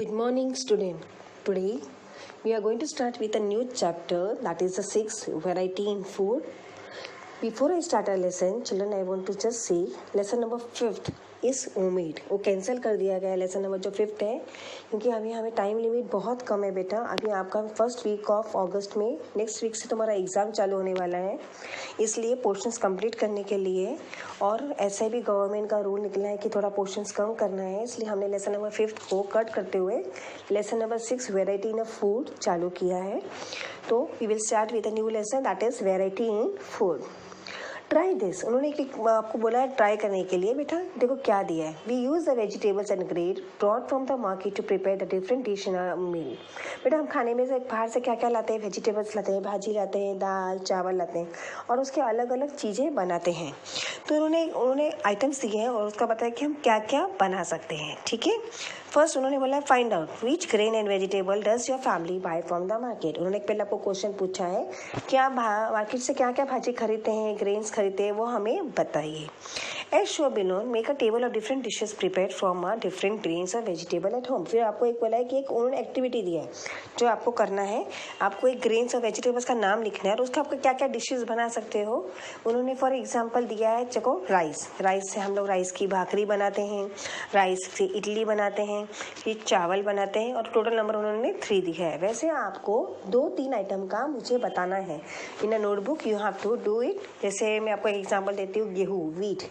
Good morning, student. Today we are going to start with a new chapter, that is the sixth variety in food. Before I start our lesson, children, I want to just say lesson number 5th is ओमेड वो cancel कर दिया गया है lesson number जो 5th है, क्योंकि अभी हमें टाइम लिमिट बहुत कम है बेटा। अभी आपका फर्स्ट वीक ऑफ अगस्त में, नेक्स्ट वीक से तुम्हारा एग्ज़ाम चालू होने वाला है, इसलिए पोर्शंस कंप्लीट करने के लिए, और ऐसे भी गवर्नमेंट का रूल निकला है कि थोड़ा पोर्शंस कम करना है, इसलिए हमने लेसन नंबर 5th को कट करते हुए lesson number 6 variety in food चालू किया है। तो we will start with a new lesson, that is variety in food. Try this, उन्होंने आपको बोला है ट्राई करने के लिए। बेटा देखो क्या दिया है, we use the vegetables and grade brought from the market to prepare the different dish in a meal. बेटा हम खाने में से बाहर से क्या क्या लाते हैं, वेजिटेबल्स लाते हैं, भाजी लाते हैं, दाल चावल लाते हैं, और उसके अलग अलग चीज़ें बनाते हैं। तो उन्होंने आइटम्स दिए हैं और उसका बताया कि हम क्या क्या बना सकते हैं। ठीक है, फर्स्ट उन्होंने बोला find out which grain and vegetable does your family buy from the market. उन्होंने पहले आपको क्वेश्चन पूछा है क्या मार्केट से क्या क्या भाजी खरीदते हैं, ग्रेन्स खरीदते हैं, वो हमें बताइए। As show below make a table of different dishes prepare from a different grains और वेजिटेबल एट होम। फिर आपको एक बोला है कि एक उन्होंने एक्टिविटी दिया है जो आपको करना है, आपको एक ग्रेन्स और वेजिटेबल्स का नाम लिखना है और उसका आपको क्या क्या डिशेज बना सकते हो। उन्होंने फॉर एग्जाम्पल दिया है, चको राइस से हम लोग राइस की भाकरी बनाते हैं, राइस से इडली बनाते हैं, फिर चावल बनाते हैं, और टोटल नंबर उन्होंने 3 दिया है। वैसे आपको 2-3 आइटम का मुझे बताना है in a notebook, you have to do it. जैसे मैं आपको एग्जांपल देती हूँ, गेहूँ, wheat.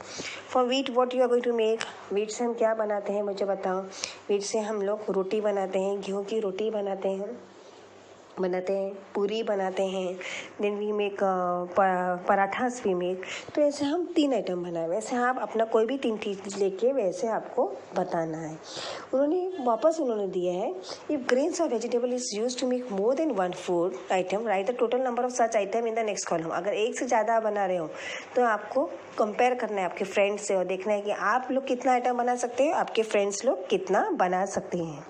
For wheat what you are going to make, wheat से हम क्या बनाते हैं मुझे बताओ। वीट से हम लोग रोटी बनाते हैं, गेहूँ की रोटी बनाते हैं, पूरी बनाते हैं, देन वी मेक पराठास भी मेक। तो ऐसे हम 3 आइटम बनाए। वैसे आप अपना कोई भी 3 चीज़ लेके वैसे आपको बताना है। उन्होंने दिया है, इफ ग्रेन्स और vegetable is use to make more than 1 food item, write the total number of such item in the next column. अगर एक से ज़्यादा बना रहे हो तो आपको कंपेयर करना है आपके फ्रेंड्स से और देखना है कि आप लोग कितना आइटम बना सकते हो, आपके फ्रेंड्स लोग कितना बना सकते हैं।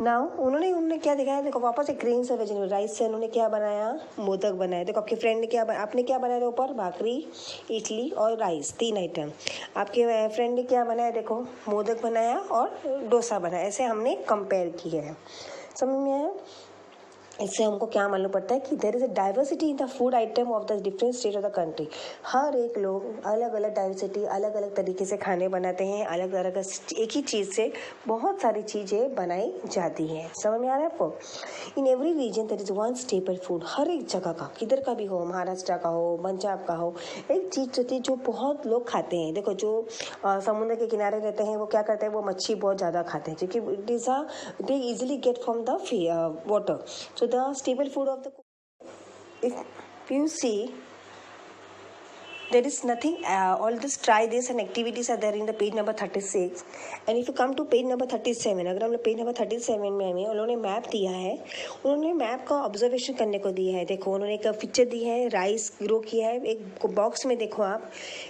नाउ उन्होंने क्या दिखाया, देखो वापस एक ग्रेन्स और वेजिटेबल। राइस से उन्होंने क्या बनाया, मोदक बनाया। देखो आपके फ्रेंड ने आपने क्या बनाया था ऊपर, भाकरी, इडली और राइस, 3 आइटम। आपके फ्रेंड ने क्या बनाया, देखो मोदक बनाया और डोसा बनाया। ऐसे हमने कंपेयर किया है, समझ में आया। इससे हमको क्या मालूम पड़ता है कि there is a diversity in the food item of the different state of the country. हर एक लोग अलग अलग डाइवर्सिटी, अलग अलग तरीके से खाने बनाते हैं, अलग अलग एक ही चीज़ से बहुत सारी चीज़ें बनाई जाती हैं। समझ में आ रहा है आपको। In every region there is one staple food, हर एक जगह का, किधर का भी हो, महाराष्ट्र का हो, पंजाब का हो, एक चीज़ होती है जो बहुत लोग खाते हैं। देखो जो समुद्र के किनारे रहते हैं वो क्या करते हैं, वो मच्छी बहुत ज़्यादा खाते हैं, क्योंकि it is they easily get from the water. So the staple food of the, if you see, there is nothing, all this try this and activities are there in the page number 36, and if you come to page number 37, अगर हम लोग page number 37 में हमें उन्होंने map दिया है, उन्होंने map का ऑब्जर्वेशन करने को दिया है। देखो उन्होंने एक पिक्चर दी है, राइस ग्रो किया है, एक बॉक्स में देखो आप,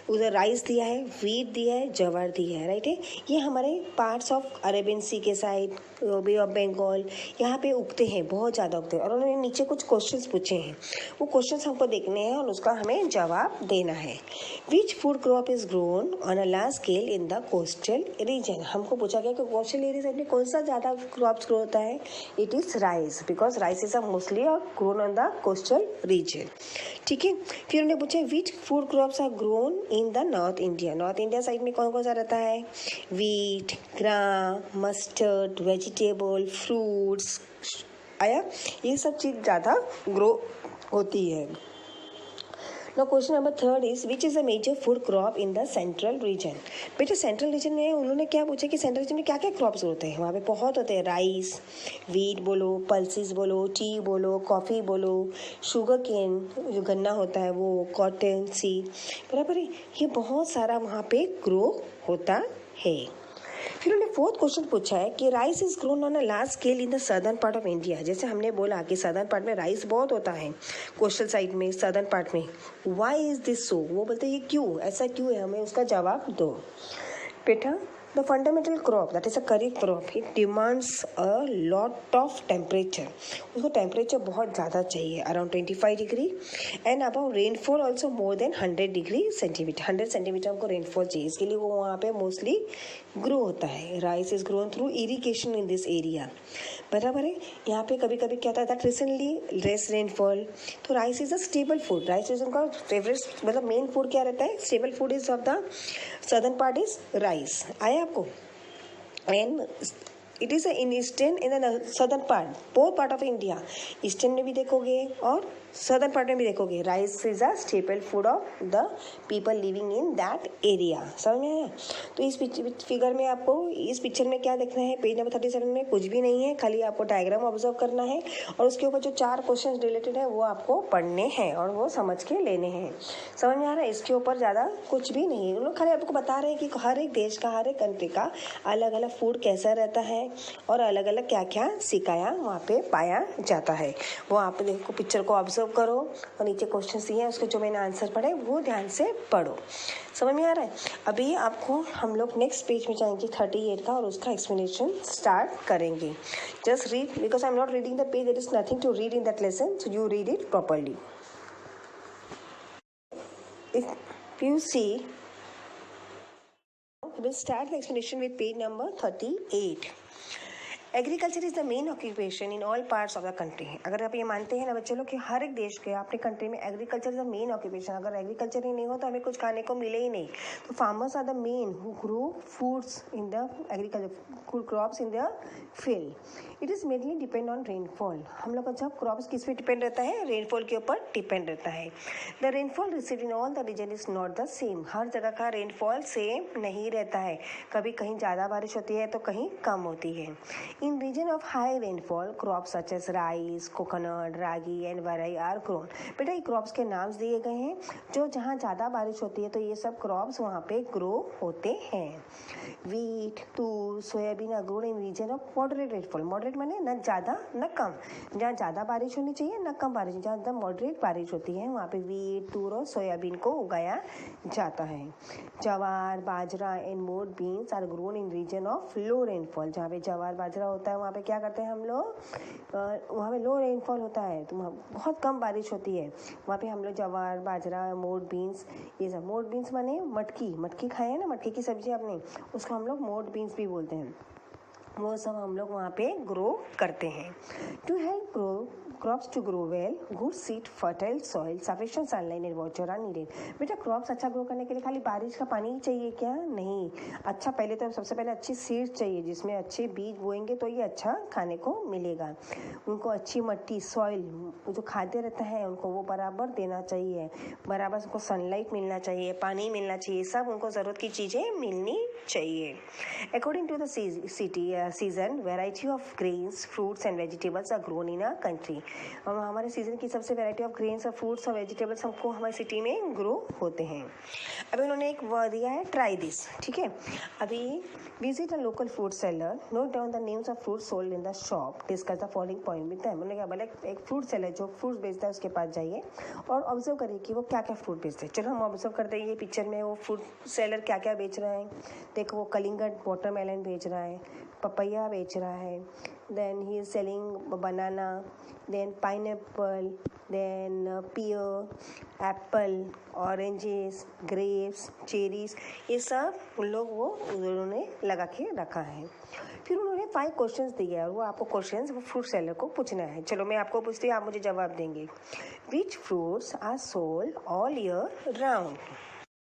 उधर राइस दिया है, वीट दिया है, जवार दिया है, राइट है। ये हमारे पार्ट्स ऑफ अरेबियन सी के साइड, बे ऑफ बंगाल, यहाँ पे उगते हैं, बहुत ज़्यादा उगते हैं। और उन्होंने नीचे कुछ क्वेश्चंस पूछे हैं, वो क्वेश्चंस हमको देखने हैं और उसका हमें जवाब देना है। Which food crop is grown on a large scale in the coastal reason. हमको पूछा गया कि कोस्टल एरिया साइड में कौन सा ज़्यादा क्रॉप्स ग्रो होता है। It is rice, because rice is mostly grown on the coastal region. ठीक है, फिर उन्होंने पूछा which food crops are grown in the north India. North India side में कौन कौन सा रहता है, wheat, gram, mustard, vegetable, fruits आया, ये सब चीज़ ज़्यादा ग्रो होती है। Now question number 3 is which is the major food crop in the central region। बेटा सेंट्रल रीजन में उन्होंने क्या पूछा कि सेंट्रल रीजन में क्या क्या क्रॉप्स होते हैं। वहाँ पे बहुत होते हैं, राइस, वीट बोलो, पल्सेस बोलो, टी बोलो, कॉफ़ी बोलो, शुगर केन जो गन्ना होता है वो, कॉटन सीड, बराबर है, ये बहुत सारा वहाँ पे ग्रो होता है। फिर उन्होंने 4th क्वेश्चन पूछा है कि rice is grown on a large scale in the southern part of India. जैसे हमने बोला कि सदर्न पार्ट में राइस बहुत होता है, कोस्टल साइड में, सदर्न पार्ट में। व्हाई इज दिस सो, वो बोलते हैं ये क्यों, ऐसा क्यों है, हमें उसका जवाब दो। बेटा the fundamental crop that is a kharif crop it demands a lot of temperature. उसको टेम्परेचर बहुत ज़्यादा चाहिए, around 25 degree, and about rainfall also more than 100 degree centimetre. 100 centimetre हमको रेनफॉल चाहिए. इसके लिए वो वहाँ पे मोस्टली ग्रो होता है. Rice is grown through irrigation in this area. बराबर है. यहाँ पे कभी कभी क्या होता है रिसेंटली लेस रेनफॉल, तो rice is a stable food. Rice is उनका फेवरेट, मतलब मेन फूड क्या रहता है, stable food is of the southern part is rice. आया आपको. And it is in eastern in the southern part, both part of India. Eastern में भी देखोगे और सदर्न पार्ट में भी देखोगे. Rice is a staple food of the people living in that area. समझ में आया. तो इस फिगर में आपको, इस पिक्चर में क्या देखना है, पेज नंबर 37 में कुछ भी नहीं है, खाली आपको डायग्राम ऑब्जर्व करना है और उसके ऊपर जो 4 क्वेश्चन रिलेटेड है वो आपको पढ़ने हैं और वो समझ के लेने हैं. समझ में आ रहा है. इसके ऊपर ज़्यादा कुछ भी नहीं है. उन लोग खाली आपको बता रहे हैं कि हर एक देश का, हर एक कंट्री का अलग अलग फूड कैसा रहता है और अलग अलग क्या क्या सिखाया वहाँ पे पाया जाता है. वो आप देखो, पिक्चर को ऑब्जर्व करो और नीचे क्वेश्चन दिए हैं उसके जो मैंने आंसर पढ़े वो ध्यान से पढ़ो. समझ में आ रहा है. अभी आपको हम लोग नेक्स्ट पेज में जाएंगे 38 का और उसका एक्सप्लेनेशन स्टार्ट करेंगे. Just read, because I am not reading the page, there is nothing to read in that lesson, so you read it properly. If you see, we'll start the explanation with page number 38. Agriculture is the main occupation in all parts of the country. अगर आप ये मानते हैं ना बच्चे लोग कि हर एक देश के, अपने कंट्री में agriculture is the main occupation, अगर एग्रीकल्चर ही नहीं हो तो हमें कुछ खाने को मिले ही नहीं. तो farmers are the main who grow foods in the agriculture, crops in the field. It is mainly depend on rainfall. हम लोग का जब क्रॉप्स किस पे डिपेंड रहता है, रेनफॉल के ऊपर डिपेंड रहता है. The rainfall received in all the region is not the same. हर जगह का रेनफॉल सेम नहीं रहता है. कभी कहीं ज़्यादा बारिश होती है तो कहीं कम होती है. In region of high rainfall, crops such as rice, coconut, ragi and varai are grown. बेटा ये क्रॉप्स के नाम्स दिए गए हैं. जो जहाँ ज़्यादा बारिश होती है तो ये सब क्रॉप्स वहाँ पे ग्रो होते हैं. Wheat, toor, soybean are grown in region of moderate rainfall. Moderate माने न ज़्यादा न कम. जहाँ ज़्यादा बारिश होनी चाहिए न कम बारिश, जहाँ एकदम मॉडरेट बारिश होती है वहाँ पे वीट, तूर और सोयाबीन को उगाया जाता है. Jowar, bajra and moth beans are grown in region of low rainfall. जहाँ पे जवार बाजरा होता है वहाँ पे क्या करते हैं हम लोग, वहाँ पे लो रेनफॉल होता है तो वहाँ बहुत कम बारिश होती है. वहाँ पे हम लोग जवार, बाजरा, मोड बीन्स, ये सब. मोड बीन्स माने मटकी. मटकी खाए हैं ना, मटकी की सब्जी आपने, उसको हम लोग मोड बीन्स भी बोलते हैं. वो सब हम लोग वहाँ पे ग्रो करते हैं. To help crops to grow well, good seed, fertile soil, sufficient sunlight and water are needed. बेटा क्रॉप्स अच्छा ग्रो करने के लिए खाली बारिश का पानी ही चाहिए क्या? नहीं. अच्छा, पहले तो सबसे पहले अच्छी सीड चाहिए जिसमें अच्छे बीज बोएंगे तो ये अच्छा खाने को मिलेगा. उनको अच्छी मट्टी, सॉइल, जो खाद्य रहता है उनको वो बराबर देना चाहिए. बराबर उनको सनलाइट मिलना चाहिए, पानी मिलना चाहिए, सब उनको ज़रूरत की चीज़ें मिलनी चाहिए. According to the season, variety of grains, fruits and vegetables are grown in a country. हमारे सीजन की सबसे वैरायटी ऑफ ग्रेन्स और फ्रूट्स और वेजिटेबल्स हमको हमारी सिटी में ग्रो होते हैं. अभी उन्होंने एक वर्ड दिया है, ट्राई दिस. ठीक है. अभी visit a local food seller, note down the names of fruit sold in the shop, discuss the following point with them. उन्होंने क्या बोला, एक फ्रूट सेलर जो फ्रूट बेचता है उसके पास जाइए और ऑब्जर्व करिए कि वो क्या क्या फ्रूट बेचते हैं. चलो हम ऑब्जर्व करते हैं ये पिक्चर में वो फ्रूट सेलर क्या क्या बेच रहा है. देखो वो कलिंगड वाटरमेलन बेच रहा है, पपैया बेच रहा है, then he is selling banana, then pineapple, then pear, apple, oranges, grapes, cherries. ये सब उन लोग वो उन्होंने लगा के रखा है. फिर उन्होंने 5 क्वेश्चंस दिए और वो आपको क्वेश्चंस वो फ्रूट सेलर को पूछना है. चलो मैं आपको पूछती हूँ, आप मुझे जवाब देंगे. Which fruits are sold all year round?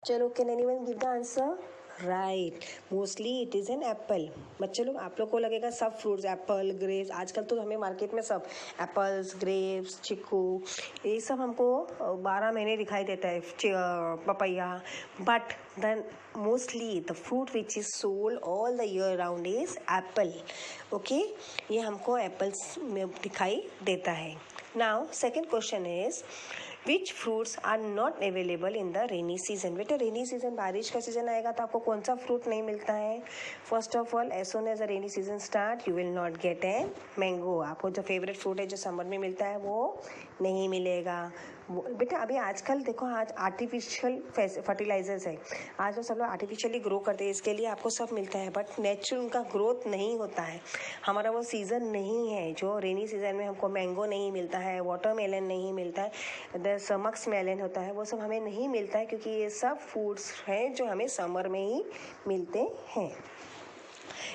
चलो, can anyone give the answer? Right, mostly it is an apple. बच्चे लोग, आप लोग को लगेगा सब फ्रूट्स, एप्पल, ग्रेप्स, आजकल तो हमें मार्केट में सब एप्पल्स, ग्रेप्स, चिक्कू, ये सब हमको 12 महीने दिखाई देता है, papaya. But then mostly the fruit which is sold all the year round is apple. Okay, ये हमको एप्पल्स में दिखाई देता है. Now second question is, which fruits are not available in the rainy season? बेटा रेनी सीजन, बारिश का season आएगा तो आपको कौन सा फ्रूट नहीं मिलता है? First of all, as soon as the rainy season start you will not get a mango. आपको जो फेवरेट फ्रूट है जो समर में मिलता है वो नहीं मिलेगा. बेटा अभी आजकल देखो, आज आर्टिफिशियल फर्टिलाइजर्स है, आज तो सब लोग आर्टिफिशियली ग्रो करते हैं, इसके लिए आपको सब मिलता है, बट नेचुरल उनका ग्रोथ नहीं होता है। हमारा वो सीज़न नहीं है जो रेनी सीजन में हमको मैंगो नहीं मिलता है, वाटरमेलन नहीं मिलता है, मक्स मेलन होता है, वो सब हमें नहीं मिलता है, क्योंकि ये सब फूड्स हैं जो हमें समर में ही मिलते हैं।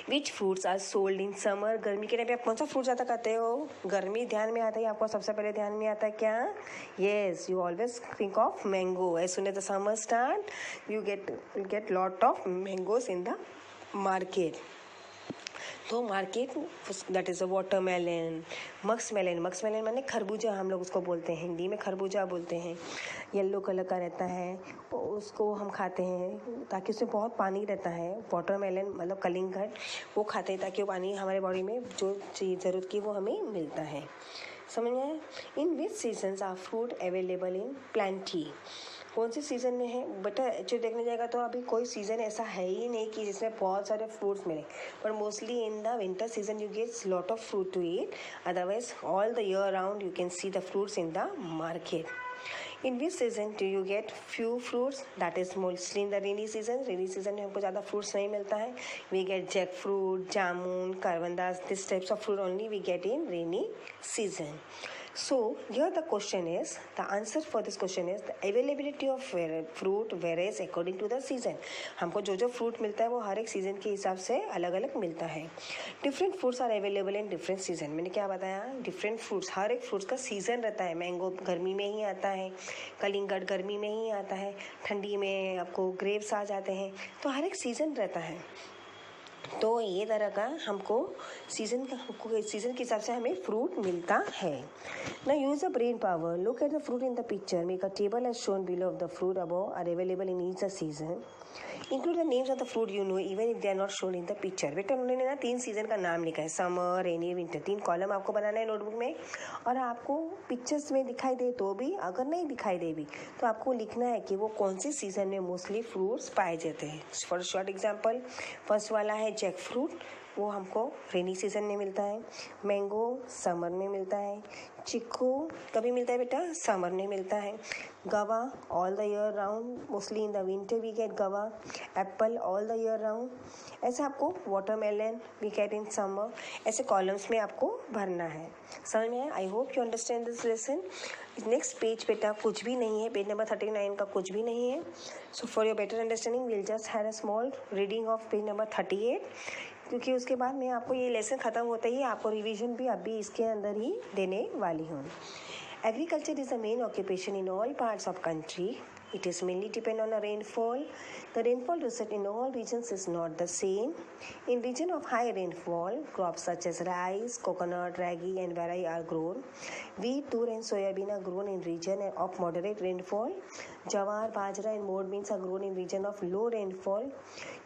Which fruits are sold in summer? गर्मी के टाइम पे आप कौन सा फ्रूट ज़्यादा खाते हो? गर्मी ध्यान में आता है आपको, सबसे पहले ध्यान में आता है क्या? Yes, you always think of mango. As soon as the summer start you get lot of mangoes in the market. तो market that is a watermelon, मक्स मेलन माने खरबूजा, हम लोग उसको बोलते हैं, हिंदी में खरबूजा बोलते हैं। येलो कलर का रहता है, उसको हम खाते हैं ताकि उसमें बहुत पानी रहता है। वाटरमेलन मतलब कलिंगड़, वो खाते हैं ताकि वो पानी हमारे बॉडी में जो चीज़ ज़रूरत की वो हमें मिलता है। समझ में आया? In which seasons are fruit available in plenty? कौन से सीज़न में है बेटा? एक्चुअली देखने जाएगा तो अभी कोई सीज़न ऐसा है ही नहीं कि जिसमें बहुत सारे फ्रूट्स मिले, पर mostly in the winter season you get lot of fruit to eat, otherwise all the year round you can see the fruits in the market. In which season do you get few fruits? That is mostly in the rainy season. Rainy season में हमको ज़्यादा fruits नहीं मिलता है. We get jackfruit, jamun, करवंदास, this types of fruit only we get in rainy season. So here the question is, the answer for this question is the availability of fruit varies according to the season. हमको जो जो fruit मिलता है वो हर एक season के हिसाब से अलग अलग मिलता है. Different fruits are available in different season. मैंने क्या बताया? Different fruits, हर एक fruits का सीजन रहता है. मैंगो गर्मी में ही आता है, कलिंगड़ गर्मी में ही आता है, ठंडी में आपको ग्रेप्स आ जाते हैं, तो हर एक सीजन रहता है. तो ये तरह का हमको सीजन के हिसाब से हमें फ्रूट मिलता है. ना use the brain power, look at the fruit in the picture, make a table as shown below of the fruit above are available in each the season. Include the names of the fruit you know even if they are not shown in the picture. बेटा उन्होंने ना 3 season का नाम लिखा है, summer, रेनी, winter. 3 column आपको बनाना है notebook में, और आपको पिक्चर्स में दिखाई दे तो भी, अगर नहीं दिखाई दे भी तो आपको लिखना है कि वो कौन से सीजन में मोस्टली फ्रूट्स पाए जाते हैं. फॉर शॉर्ट एग्जाम्पल, फर्स्ट वाला है जैक फ्रूट, वो हमको रेनी सीजन में मिलता है. मैंगो समर में मिलता है. चिक्कू कभी मिलता है बेटा? समर में मिलता है. Guava all the year round, mostly in the winter we get guava. Apple all the year round. ऐसे आपको watermelon we get in summer. ऐसे कॉलम्स में आपको भरना है. समझ में आया? I hope you understand this lesson. Next page बेटा कुछ भी नहीं है, पेज नंबर 39 का कुछ भी नहीं है. So for your better understanding will just have a small reading of page number 38, क्योंकि उसके बाद में आपको ये लेसन ख़त्म होता ही आपको रिवीजन भी अभी इसके अंदर ही देने वाली हूँ. Agriculture is the main occupation in all parts of country. It is mainly depend on the rainfall. The rainfall result in all regions is not the same. In region of high rainfall, crops such as rice, coconut, ragi and barley are grown. Wheat, tur and soybean are grown in region of moderate rainfall. Jawar, bajra and mode beans are grown in region of low rainfall.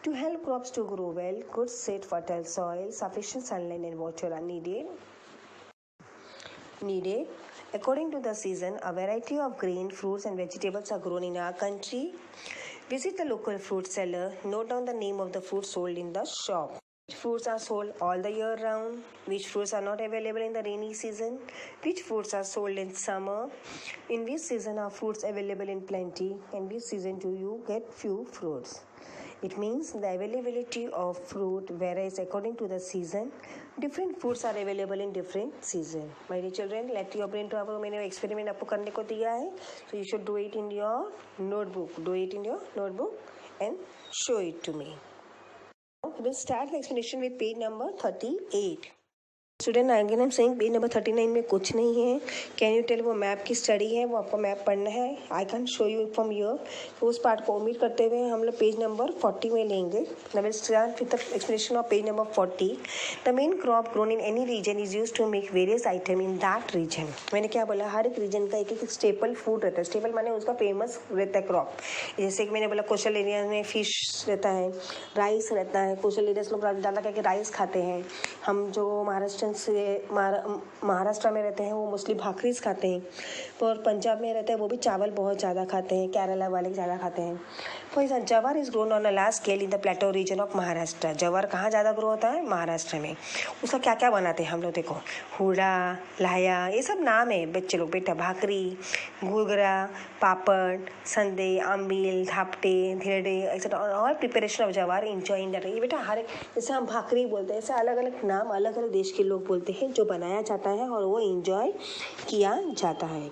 To help crops to grow well, good set fertile soil, sufficient sunlight and water are needed. According to the season, a variety of grain, fruits and vegetables are grown in our country. Visit the local fruit seller. Note down the name of the fruit sold in the shop. Which fruits are sold all the year round? Which fruits are not available in the rainy season? Which fruits are sold in summer? In which season are fruits available in plenty? And which season do you get few fruits? It means the availability of fruit varies according to the season. Different fruits are available in different season. My dear children, let your brain to have मैंने experiment आपको करने को दिया है, so you should do it in your notebook. Do it in your notebook and show it to me. We will start the explanation with page number 38. Student again I am saying page number 39 में कुछ नहीं है. Can you tell? वो map की study है, वो आपको map पढ़ना है. I can show you from here. तो उस पार्ट को ओमिट करते हुए हम लोग पेज नंबर 40 में लेंगे. Now will start with the explanation of page number 40. The main crop grown in any region is used to make various item in that region. मैंने क्या बोला? हर एक रीजन का एक एक स्टेपल फूड रहता है. स्टेपल माने उसका फेमस रहता है क्रॉप. जैसे कि मैंने बोला कोस्टल एरिया में फिश रहता है, राइस रहता है. कोस्टल एरियाज लोग ज़्यादा करके राइस खाते हैं. हम जो महाराष्ट्र पोर्शन से महाराष्ट्र में रहते हैं वो मोस्टली भाकरीज खाते हैं, और पंजाब में रहते हैं वो भी चावल बहुत ज़्यादा खाते हैं, केरला वाले ज़्यादा खाते हैं। फॉर एग्जाम्पल जवार is grown on a large scale in the plateau region of Maharashtra. जवार कहाँ ज़्यादा ग्रो होता है? महाराष्ट्र में। उसका क्या क्या बनाते हैं हम लोग देखो, हुड़ा, लाया, ये सब नाम है बच्चे लोग बेटा, भाकरी, घुघरा, पापड़, संदे, आम्बील, धापटे, धिरडे एक्सेट्रा और प्रिपरेशन ऑफ जवार इंजॉय इन दैट। ये बेटा हर एक, जैसे हम भाकरी बोलते हैं, ऐसे अलग अलग नाम अलग अलग देश के लोग बोलते हैं जो बनाया जाता है और वो इंजॉय किया जाता है।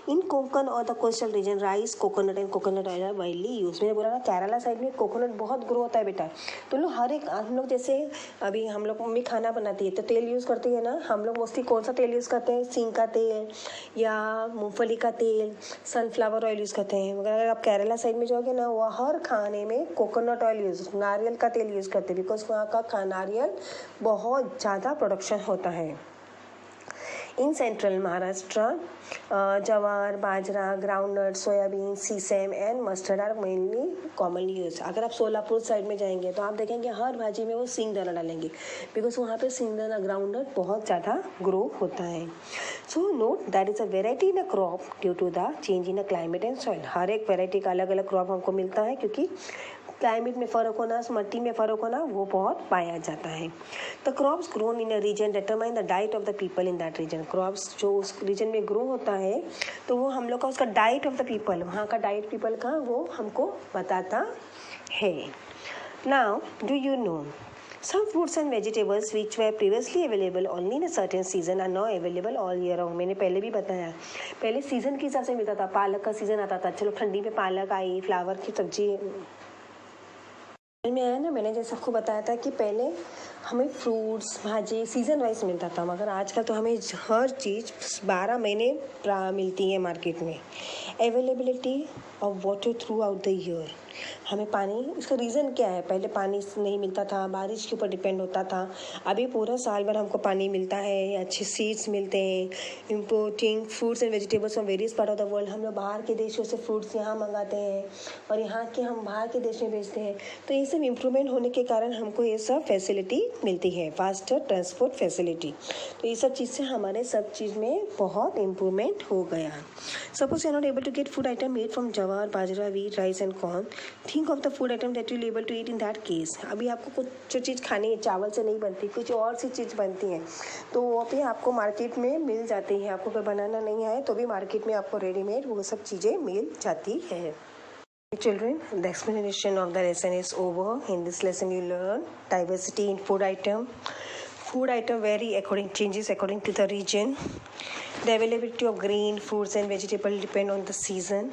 इन कोंकण और the coastal region rice, coconut and coconut oil are widely use. मैंने बोला ना केरला साइड में कोकोनट बहुत ग्रो होता है बेटा। तो लोग हर एक, हम लोग जैसे अभी हम लोग मम्मी खाना बनाती है तो तेल यूज़ करती है ना, हम लोग मोस्टली कौन सा तेल यूज़ करते हैं? सींग का तेल या मूंगफली का तेल, सनफ्लावर ऑयल यूज़ करते हैं। मगर अगर आप केरला साइड में जाओगे ना, वो हर खाने में कोकोनट ऑयल यूज़, नारियल का तेल यूज़ करते हैं, बिकॉज वहाँ का नारियल बहुत ज़्यादा प्रोडक्शन होता है। इन central Maharashtra jowar, bajra, groundnut, soybean, sesame and mustard are mainly commonly use. अगर आप सोलापुर साइड में जाएंगे तो आप देखेंगे हर भाजी में वो सिंगदाना डालेंगे, बिकॉज वहाँ पे सिंगदाना ग्राउंडनट बहुत ज़्यादा ग्रो होता है। So note that is a variety in a crop due to the change in a climate and soil. हर एक वेराइटी का अलग अलग क्रॉप हमको मिलता है क्योंकि क्लाइमेट में फ़र्क होना, मट्टी में फ़र्क होना, वो बहुत पाया जाता है। The crops grown in a region determine the diet of the people in that region. Crops जो उस रीजन में ग्रो होता है तो वो हम लोग का उसका डाइट ऑफ द पीपल, वहाँ का डाइट पीपल का वो हमको बताता है। Now do you know some fruits and vegetables which were previously available only in a certain season are now available all year round। मैंने पहले भी बताया, पहले सीजन के हिसाब से मिलता था। पालक का सीजन आता था, चलो ठंडी में पालक आई, फ्लावर की सब्जी में आया ना। मैंने जैसे आपको बताया था कि पहले हमें फ्रूट्स भाजी सीज़न वाइज मिलता था, मगर आजकल तो हमें हर चीज़ 12 महीने मिलती है मार्केट में। Availability of water through out the year. हमें पानी, इसका रीज़न क्या है? पहले पानी नहीं मिलता था, बारिश के ऊपर डिपेंड होता था। अभी पूरा साल भर हमको पानी मिलता है, अच्छे सीड्स मिलते हैं। Importing fruits and vegetables from various part of the world. हम लोग बाहर के देशों से फ्रूट्स यहाँ मंगाते हैं और यहाँ के हम बाहर के देश में भेजते हैं। तो ये सब इम्प्रूवमेंट होने के कारण हमको ये सब फैसिलिटी मिलती है, फास्टर ट्रांसपोर्ट फैसिलिटी। तो ये सब चीज़ से हमारे सब चीज़ में बहुत इम्प्रूवमेंट हो गया। Suppose you are not able to get food item made from jowar, bajra, wheat, rice and corn. Think of the food item that you able to eat in that case. अभी आपको कुछ जो चीज़ खानी है चावल से नहीं बनती, कुछ और सी चीज़ बनती है, तो वो भी आपको मार्केट में मिल जाती है। आपको अगर बनाना नहीं आए तो भी मार्केट में आपको रेडीमेड वो सब चीज़ें मिल जाती है। Children, the explanation of the lesson is over. In this lesson you learn diversity in food item. Food item changes according to the region. The availability of grain, fruits and vegetables depend on the season.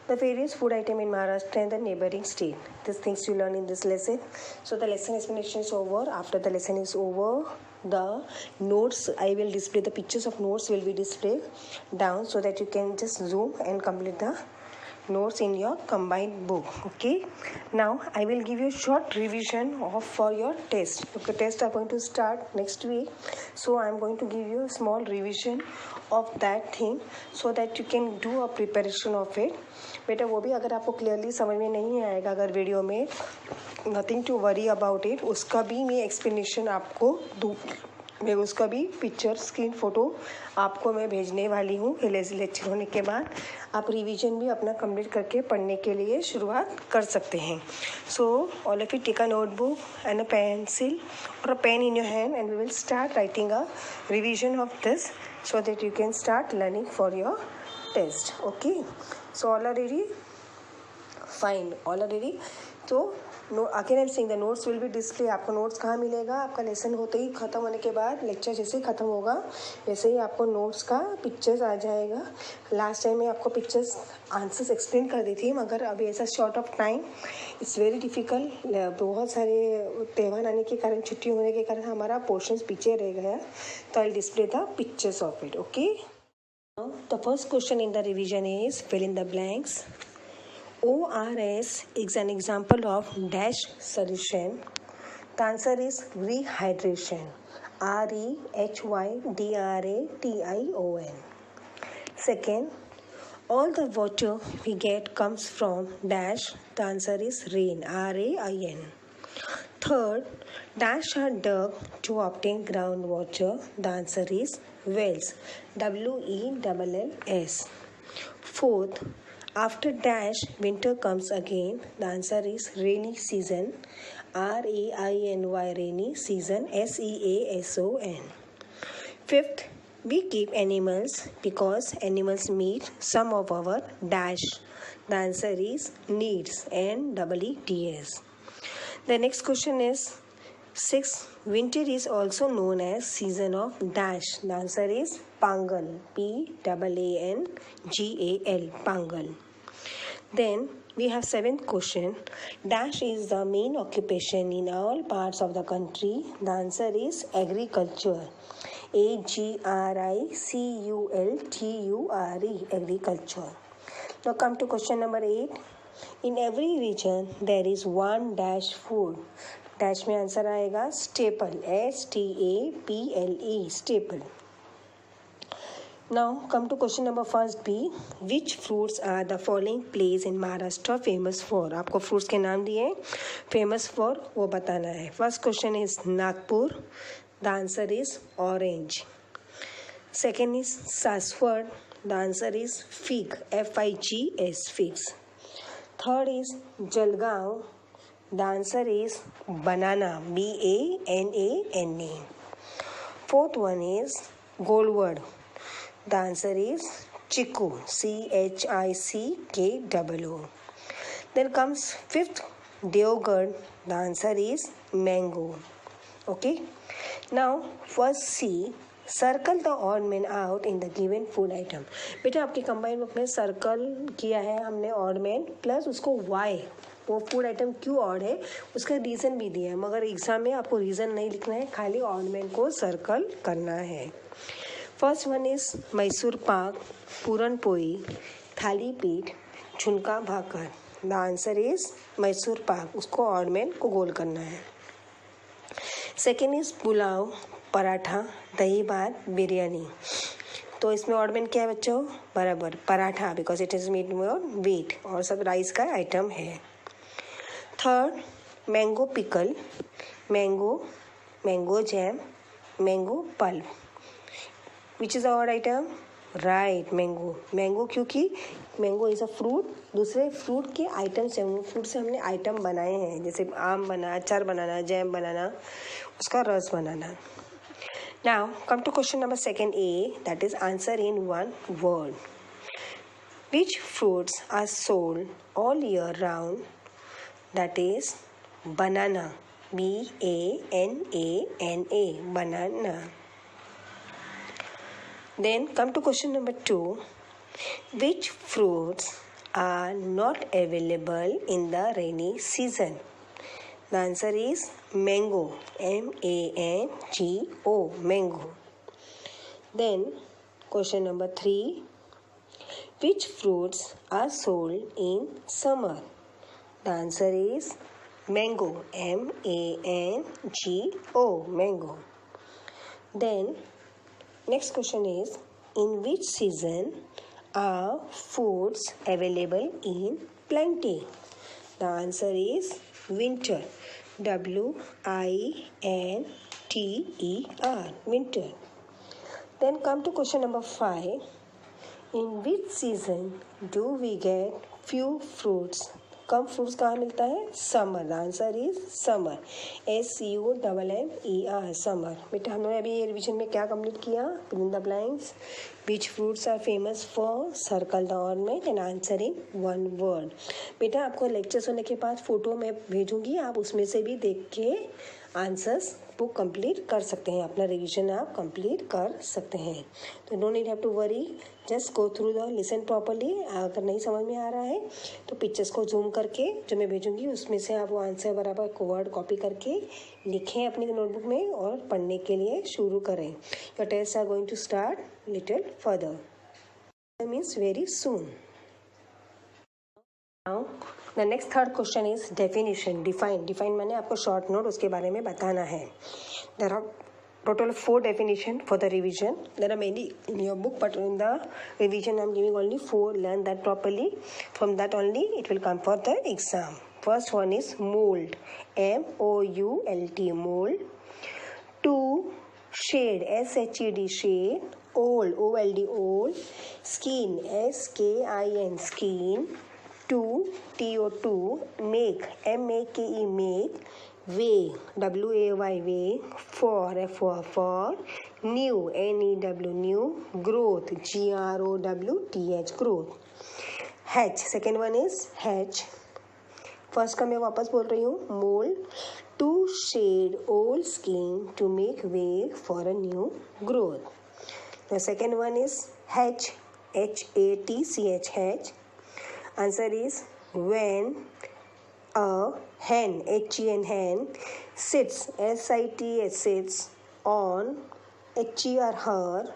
The various food item in Maharashtra and the neighboring state. These things you learn in this lesson. So the lesson explanation is over. After the lesson is over, the notes, I will display the pictures of notes will be displayed down so that you can just zoom and complete the notes in your combined book. Okay, now I will give you a short revision for your test. Okay, tests are going to start next week, so I am going to give you a small revision of that thing so that you can do a preparation of it. बेटा वो भी अगर आपको clearly समझ में नहीं आएगा अगर वीडियो में, nothing to worry about it, उसका भी मैं एक्सप्लेनेशन आपको दूँ, मैं उसका भी पिक्चर स्क्रीन फ़ोटो आपको मैं भेजने वाली हूँ। लेक्चर होने के बाद आप रिवीजन भी अपना कंप्लीट करके पढ़ने के लिए शुरुआत कर सकते हैं। So all of you take a notebook and a pencil और a pen in your hand and we will start writing a revision of this so that you can start learning for your test. Okay, so all are ready? Fine, all are ready? तो again I am saying the notes will be display. आपको notes कहाँ मिलेगा? आपका lesson होते ही ख़त्म होने के बाद, लेक्चर जैसे ही ख़त्म होगा वैसे ही आपको नोट्स का पिक्चर्स आ जाएगा। लास्ट टाइम मैं आपको पिक्चर्स आंसर्स एक्सप्लेन कर दी थी, मगर अभी ऐसा short of time it's very difficult. बहुत सारे त्यौहार आने के कारण, छुट्टी होने के कारण हमारा पोर्शंस पीछे रह गया, तो आई display the pictures of it. Okay, the first question in the revision is fill in the blanks. ORS is an example of dash solution. The answer is rehydration. REHYDRATION. Second, all the water we get comes from dash. The answer is rain. RAIN. Third, dash are dug to obtain groundwater. The answer is wells. WELLS. Fourth, after dash winter comes again. The answer is rainy season. RAINY, rainy season. SEASON. Fifth, we keep animals because animals meet some of our dash. The answer is needs. NEEDS. The next question is 6. Winter is also known as season of dash. The answer is Pangal. PAANGAL. Pangal. Then we have 7th question. Dash is the main occupation in all parts of the country. The answer is agriculture. AGRICULTURE. Agriculture. Now come to question number 8. In every region there is one dash food. Dash में answer आएगा staple. STAPLE. Staple. Now come to question number first B. Which fruits are the following place in Maharashtra famous for? आपको fruits के नाम दिए famous for वो बताना है. First question is Nagpur. The answer is orange. Second is Saswad. The answer is fig. FIGS. Figs. Third is Jalgaon. The answer is banana. BANANA. Fourth one is Golwad. The answer is Chiku. CHICKOO. Then comes fifth Deoghar. The answer is mango. Okay. Now first C. Circle the odd man out in the given food item. बेटा आपके combined book में circle किया है हमने odd man plus उसको Y, वो food item क्यों odd है उसका रीज़न भी दिया है, मगर एग्जाम में आपको रीज़न नहीं लिखना है, खाली ऑड मैन को सर्कल करना है. फर्स्ट वन इज मैसूर पाक, पूरन poli, thalipeeth, zunka bhakar. The answer is Mysore pak, उसको ऑड मैन को गोल करना है. सेकेंड इज पुलाव, पराठा, दही भात, बिरयानी. तो इसमें ऑर्डमेंट क्या है बच्चों? बराबर paratha, because it is made with wheat और सब राइस का आइटम है. Third mango pickle, mango jam, mango pulp. Which is our item? Right, mango क्योंकि मैंगो इज़ अ फ्रूट. दूसरे फ्रूट के आइटम से, फ्रूट से हमने आइटम बनाए हैं, जैसे आम बना, अचार बनाना, जैम बनाना, उसका रस बनाना. Now come to question number second A, that is answer in one word. Which fruits are sold all year round? That is banana. BANANA. Banana. Then come to question number 2. Which fruits are not available in the rainy season? The answer is mango. MANGO. Mango. Then question number 3. Which fruits are sold in summer? The answer is mango. MANGO. Mango. Then next question is, in which season are fruits available in plenty? The answer is winter. WINTER. Winter. Then come to question number 5. In which season do we get few fruits? Come fruits कहाँ मिलता है? Summer. The answer is summer. SUMMER. Summer. बेटा हम लोगों ने अभी ये revision में क्या कंप्लीट किया? Fill in the blanks. Which fruits are famous for, circle the ornament and answer in one word. बेटा आपको लेक्चर्स होने के बाद फोटो मैं भेजूंगी, आप उसमें से भी देख के आंसर्स बुक कंप्लीट कर सकते हैं, अपना रिवीजन आप कंप्लीट कर सकते हैं. तो don't need have to worry, just go through the listen properly. अगर नहीं समझ में आ रहा है तो पिक्चर्स को जूम करके जो मैं भेजूंगी उसमें से आप वो आंसर बराबर वर्ड कॉपी करके लिखें अपनी नोटबुक में और पढ़ने के लिए शुरू करें. Your test are going to start little further, means very soon. Now the next third question is definition. Define मैंने आपको शॉर्ट नोट उसके बारे में बताना है. There are total 4 definition for the revision. There are many in your book, but in the revision I'm giving only 4. Learn that properly. From that only it will come for the exam. First one is mold, M-O-U-L-T, mold. 2. Shade, S-H-E-D, shade. Old, O-L-D, old. Skin, S-K-I-N, skin. 2. T-O-2, make, M-A-K-E, make. Way, W-A-Y, way. For, F-O-R, for. New, N-E-W, new. Growth, G-R-O-W-T-H, growth. Hatch, second one is hatch. First का मैं वापस बोल रही हूँ, moult, to shed old skin to make way for a new growth. The second one is hatch, H-A-T-C-H, hatch. Answer is when a hen, H-E-N, hen, sits, S-I-T-S, sits on, H-E-R, her,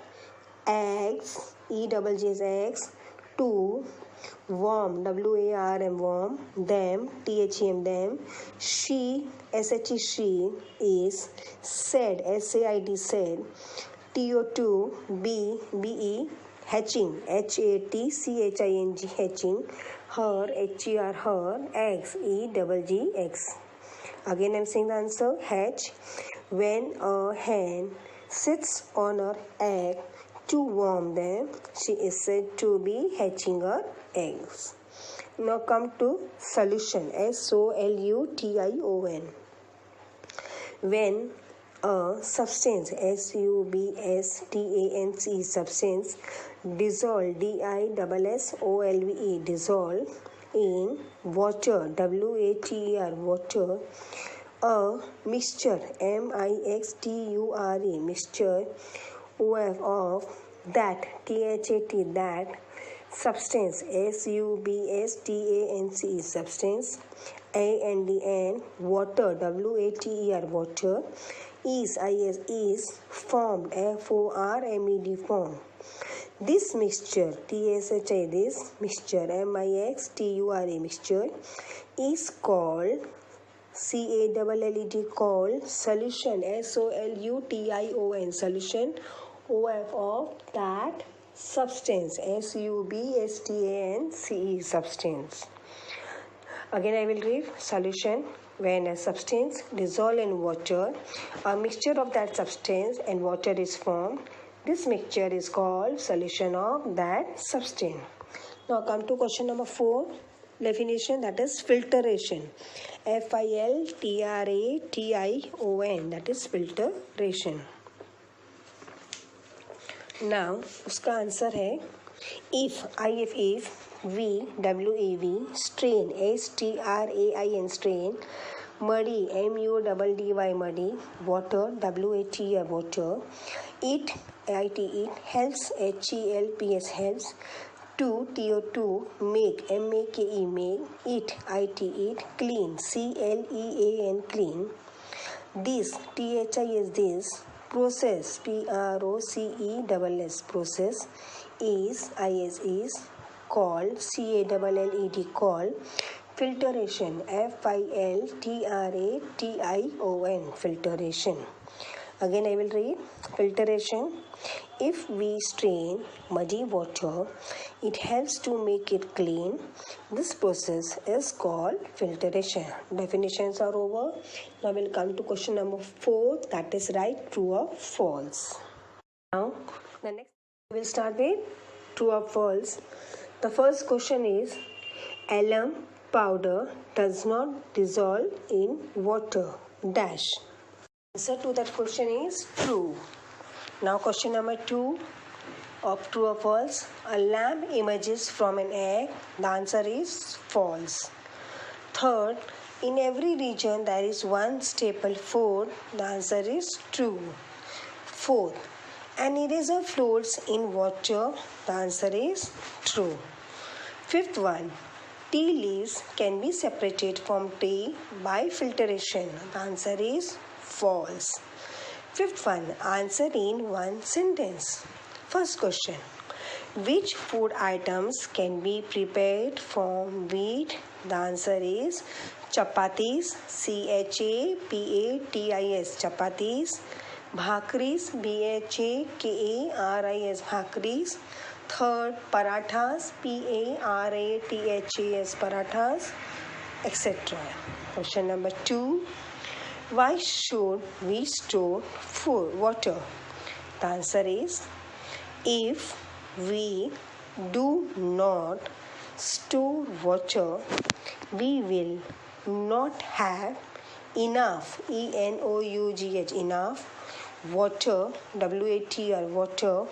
eggs, E-double-G-S, eggs, to worm, W-A-R-M, worm, them, T-H-E-M, them, she, S-H-E, she, is, said, S-A-I-D, said, T-O-2, B, B-E, hatching, H-A-T-C-H-I-N-G, hatching, her, H-E-R, her, eggs, E-double-G-X. Again I'm saying the answer, hatch, when a hen sits on her egg to warm them, she is said to be hatching her eggs. Now come to solution, S-O-L-U-T-I-O-N. When a substance, S-U-B-S-T-A-N-C, substance, dissolve, D-I-S-S-O-L-V-E, dissolve in water, W-A-T-E-R, water, a mixture, M-I-X-T-U-R-E, mixture, of that, T-H-A-T, that substance, S-U-B-S-T-A-N-C, substance, A-N-D-N, water, W-A-T-E-R, water, is, I-S, is, formed, F-O-R-M-E-D, formed. This mixture, T-S-H-I, this mixture, M-I-X-T-U-R-E, mixture, is called, C-A-L-L-E-D, called solution, S-O-L-U-T-I-O-N, solution, O-F, of that substance, S-U-B-S-T-A-N-C-E, substance. Again I will read, solution, when a substance dissolve in water, a mixture of that substance and water is formed. This mixture is called solution of that substance. Now come to question number 4, definition, that is filtration, F-I-L-T-R-A-T-I-O-N, that is filtration. Now उसका answer है, if, V, W-A-V, strain, S-T-R-A-I-N, strain, muddy, M-U-D-D-Y, muddy, water, W-A-T-R, water, it, I-T, it, helps, H-E-L-P-S, helps, to, T-O-2, make, M-A-K-E, make, it, I-T, it, clean, C-L-E-A-N, clean, this, T-H-I-S, this, process, P-R-O-C-E-S-S, process, is, I-S, is, called, C-A-L-L-E-D, called, filtration, F-I-L-T-R-A-T-I-O-N, filtration. Again I will read, filtration, if we strain muddy water, it helps to make it clean. This process is called filtration. Definitions are over. Now we'll come to question number 4, that is right, true or false. Now the next we will start with true or false. The first question is, alum powder does not dissolve in water, dash. Answer to that question is true. Now question number 2 of true or false. A lamb emerges from an egg. The answer is false. Third, in every region there is one staple food. The answer is true. Fourth, an eraser floats in water. The answer is true. Fifth one, tea leaves can be separated from tea by filtration. The answer is false. Fifth one, answer in one sentence. First question, which food items can be prepared from wheat? The answer is chapatis, C-H-A-P-A-T-I-S, chapatis. Bhakris, B-H-A-K-A-R-I-S, bhakris. Third, parathas, P-A-R-A-T-H-A-S, parathas. etc. Question number 2. Why should we store water? The answer is, if we do not store water, we will not have enough, ENOUGH, enough water, WATR, water,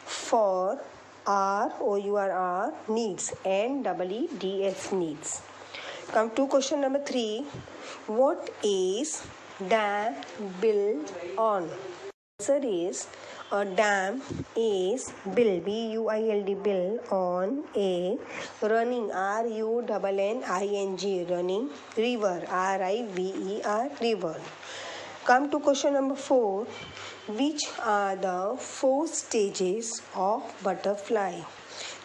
for our OUR needs and EEDS needs. Come to question number 3. What is dam built on? Answer is, a dam is built, BUILD, built on a running, RUNNING, running river, RIVER, river. Come to question number 4. Which are the 4 stages of butterfly?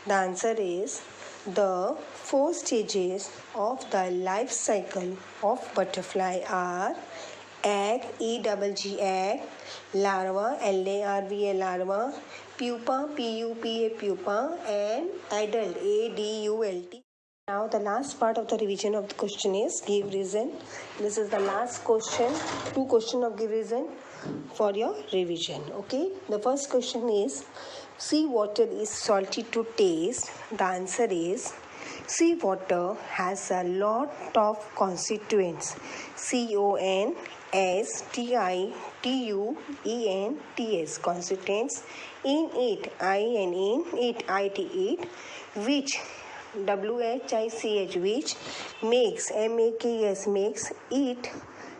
The answer is, the 4 stages of the life cycle of butterfly are egg, EGG, egg, larva, LARVA, larva, pupa, PUPA, pupa, and adult, ADULT. Now the last part of the revision of the question is give reason. This is the last question, 2 questions of give reason for your revision. Okay, the first question is, sea water is salty to taste. The answer is, sea water has a lot of constituents, CONSTITUENTS, constituents in it, which WHICH, which makes MAKS, makes it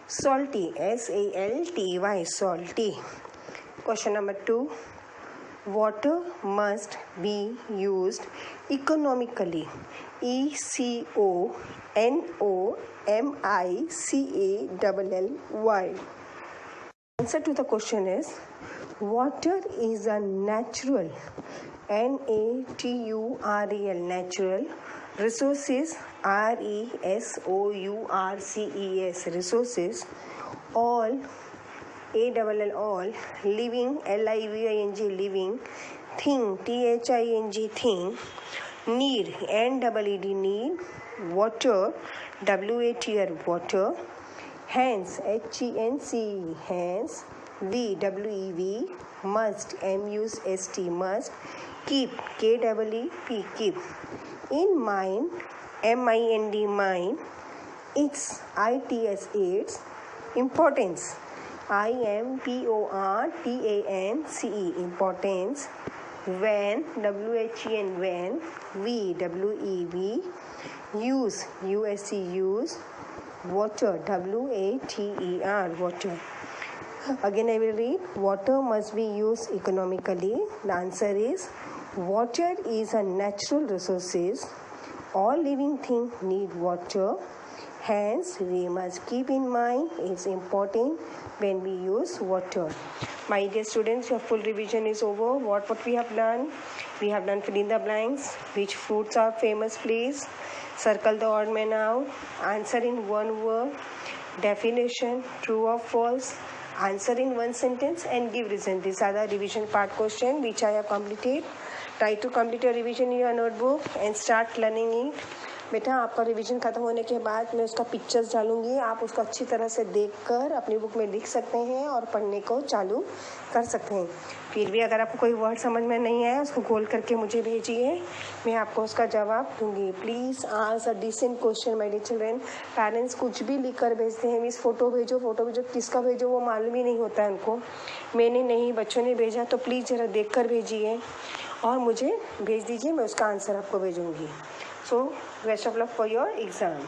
salty, SALTY, salty. Question number 2. Water must be used economically, ECONOMICALLY. Answer to the question is, water is a natural, NATURAL, natural resources, RESOURCES, resources, all, all, living, LIVING, living, thing, THING, thing, need, NEED, need, water, WATR, water, hence, HENCE, hence, WEV, must, MUST, must, keep, KEEP, keep, in mind, MIND, mind, its, its, importance, IMPORTANCE, importance, when, WHEN, when, WEV, use, USE, use, water, WATER, water. Again I will read, water must be used economically. The answer is, water is a natural resources. All living things need water. Hence, we must keep in mind it's important when we use water. My dear students, your full revision is over. What we have done? We have done fill in the blanks. Which fruits are famous, please? Circle the odd man out. Answer in one word. Definition, true or false. Answer in one sentence and give reason. These are the revision part question which I have completed. Try to complete your revision in your notebook and start learning it. बेटा आपका revision खत्म होने के बाद मैं उसका pictures डालूंगी, आप उसको अच्छी तरह से देखकर अपनी बुक में लिख सकते हैं और पढ़ने को चालू कर सकते हैं. फिर भी अगर आपको कोई वर्ड समझ में नहीं आया उसको गोल करके मुझे भेजिए, मैं आपको उसका जवाब दूंगी. Please ask a decent question my dear children. Parents कुछ भी लिख कर भेजते हैं, मिस फ़ोटो भेजो, किसका भेजो वो मालूम ही नहीं होता है उनको. मैंने नहीं, बच्चों ने भेजा, तो प्लीज़ ज़रा देख कर भेजिए और मुझे भेज दीजिए, मैं उसका आंसर आपको भेजूँगी. So, best of luck for your exam.